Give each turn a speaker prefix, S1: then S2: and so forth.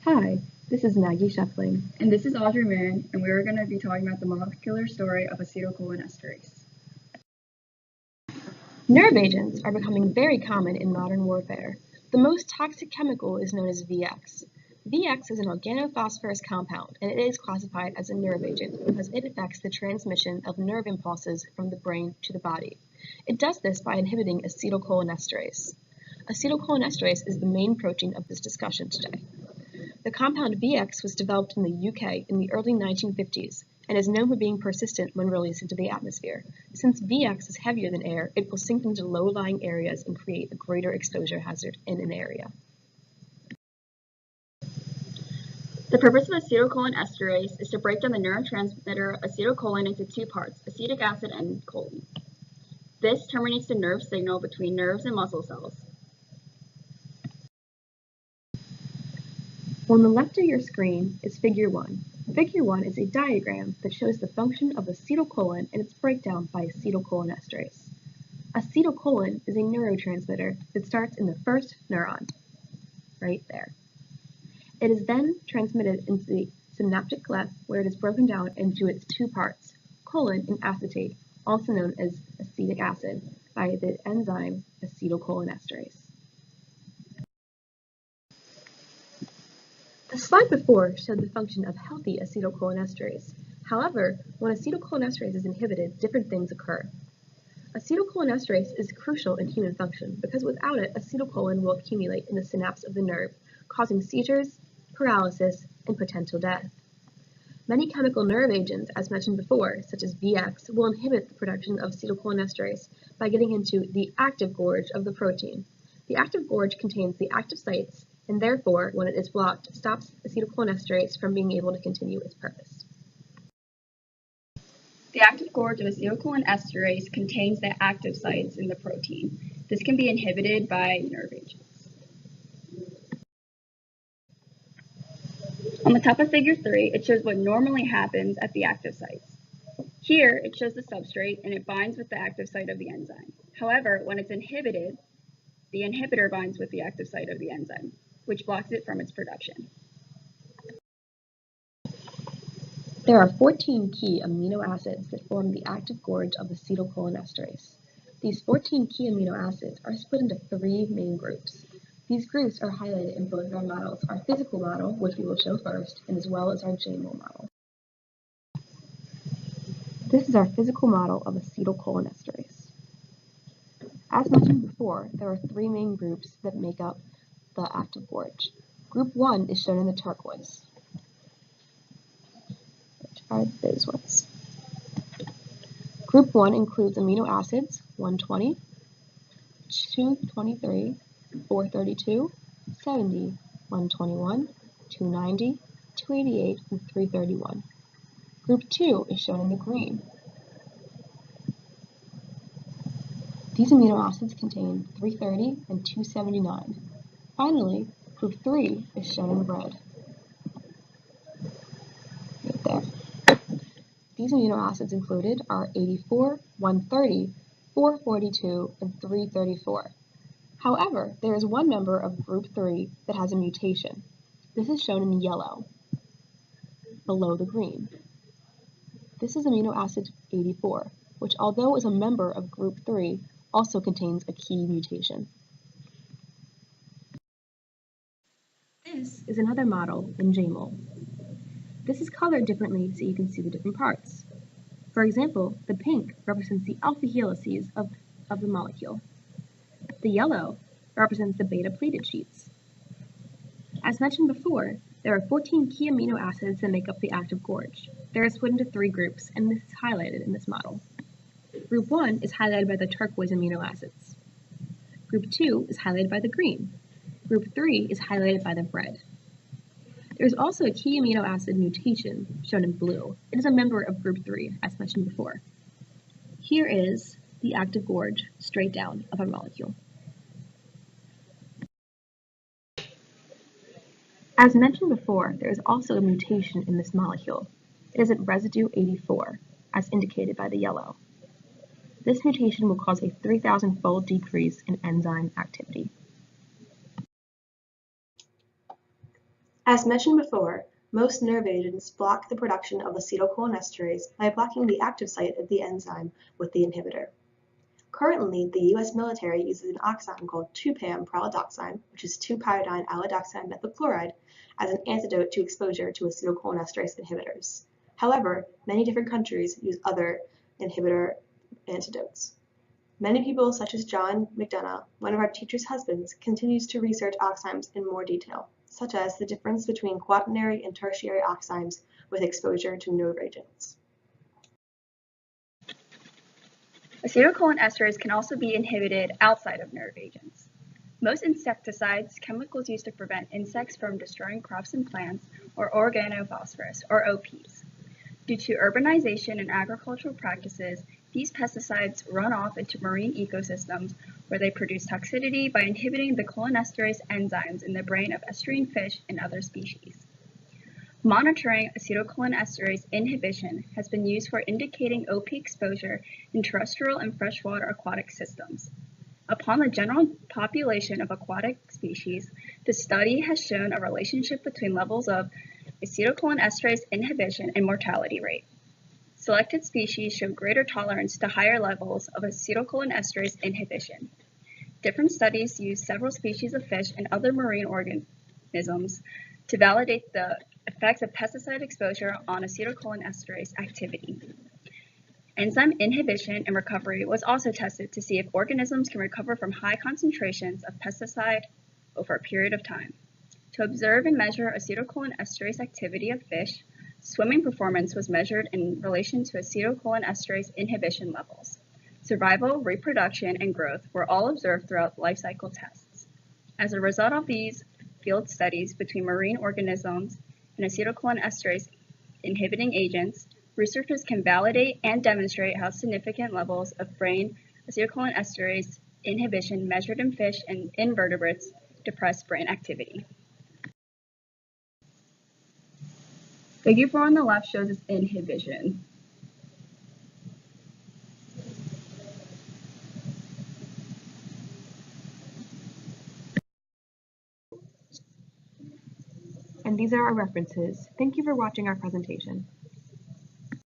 S1: Hi, this is Maggie Shuffling.
S2: And this is Audrey Marin, and we're going to be talking about the molecular story of acetylcholinesterase.
S1: Nerve agents are becoming very common in modern warfare. The most toxic chemical is known as VX. VX is an organophosphorus compound, and it is classified as a nerve agent because it affects the transmission of nerve impulses from the brain to the body. It does this by inhibiting acetylcholinesterase. Acetylcholinesterase is the main protein of this discussion today. The compound VX was developed in the UK in the early 1950s and is known for being persistent when released into the atmosphere. Since VX is heavier than air, it will sink into low-lying areas and create a greater exposure hazard in an area.
S2: The purpose of acetylcholinesterase is to break down the neurotransmitter acetylcholine into two parts, acetic acid and choline. This terminates the nerve signal between nerves and muscle cells.
S1: On the left of your screen is Figure 1. Figure 1 is a diagram that shows the function of acetylcholine and its breakdown by acetylcholinesterase. Acetylcholine is a neurotransmitter that starts in the first neuron, right there. It is then transmitted into the synaptic cleft where it is broken down into its two parts, choline and acetate, also known as acetic acid, by the enzyme acetylcholinesterase. The slide before showed the function of healthy acetylcholinesterase. However, when acetylcholinesterase is inhibited, different things occur. Acetylcholinesterase is crucial in human function because without it, acetylcholine will accumulate in the synapse of the nerve, causing seizures, paralysis, and potential death. Many chemical nerve agents, as mentioned before, such as VX, will inhibit the production of acetylcholinesterase by getting into the active gorge of the protein. The active gorge contains the active sites, and therefore, when it is blocked, stops acetylcholinesterase from being able to continue its purpose.
S2: The active gorge of acetylcholinesterase contains the active sites in the protein. This can be inhibited by nerve agents. On the top of Figure 3, it shows what normally happens at the active sites. Here, it shows the substrate and it binds with the active site of the enzyme. However, when it's inhibited, the inhibitor binds with the active site of the enzyme, which blocks it from its production.
S1: There are 14 key amino acids that form the active gorge of acetylcholinesterase. These 14 key amino acids are split into three main groups. These groups are highlighted in both of our models, our physical model, which we will show first, and as well as our JMOL model. This is our physical model of acetylcholinesterase. As mentioned before, there are three main groups that make up the active gorge. Group 1 is shown in the turquoise, which are those ones. Group 1 includes amino acids 120, 223, 432, 70, 121, 290, 288, and 331. Group 2 is shown in the green. These amino acids contain 330 and 279. Finally, group 3 is shown in red. Right there. These amino acids included are 84, 130, 442, and 334. However, there is one member of group 3 that has a mutation. This is shown in yellow, below the green. This is amino acid 84, which although is a member of group 3, also contains a key mutation. This is another model in JMOL. This is colored differently so you can see the different parts. For example, the pink represents the alpha helices of the molecule. The yellow represents the beta pleated sheets. As mentioned before, there are 14 key amino acids that make up the active gorge. They are split into three groups, and this is highlighted in this model. Group 1 is highlighted by the turquoise amino acids. Group 2 is highlighted by the green. Group 3 is highlighted by the red. There is also a key amino acid mutation shown in blue. It is a member of group 3, as mentioned before. Here is the active gorge straight down of our molecule. As mentioned before, there is also a mutation in this molecule. It is at residue 84, as indicated by the yellow. This mutation will cause a 3,000-fold decrease in enzyme activity. As mentioned before, most nerve agents block the production of acetylcholinesterase by blocking the active site of the enzyme with the inhibitor. Currently, the U.S. military uses an oxime called 2-PAM-pralidoxime, which is 2-pyridine-allodoxime methylchloride, as an antidote to exposure to acetylcholinesterase inhibitors. However, many different countries use other inhibitor antidotes. Many people, such as John McDonough, one of our teacher's husbands, continues to research oximes in more detail, such as the difference between quaternary and tertiary oximes with exposure to nerve agents.
S2: Acetylcholinesterase can also be inhibited outside of nerve agents. Most insecticides, chemicals used to prevent insects from destroying crops and plants, or organophosphorus, or OPs. Due to urbanization and agricultural practices, these pesticides run off into marine ecosystems where they produce toxicity by inhibiting the cholinesterase enzymes in the brain of estuarine fish and other species. Monitoring acetylcholinesterase inhibition has been used for indicating OP exposure in terrestrial and freshwater aquatic systems. Upon the general population of aquatic species, the study has shown a relationship between levels of acetylcholinesterase inhibition and mortality rate. Selected species show greater tolerance to higher levels of acetylcholinesterase inhibition. Different studies use several species of fish and other marine organisms to validate the effects of pesticide exposure on acetylcholinesterase activity. Enzyme inhibition and recovery was also tested to see if organisms can recover from high concentrations of pesticide over a period of time. To observe and measure acetylcholinesterase activity of fish, swimming performance was measured in relation to acetylcholinesterase inhibition levels. Survival, reproduction, and growth were all observed throughout life cycle tests. As a result of these field studies between marine organisms and acetylcholinesterase inhibiting agents, researchers can validate and demonstrate how significant levels of brain acetylcholinesterase inhibition measured in fish and invertebrates depress brain activity. Figure 4 on the left shows its inhibition.
S1: And these are our references. Thank you for watching our presentation.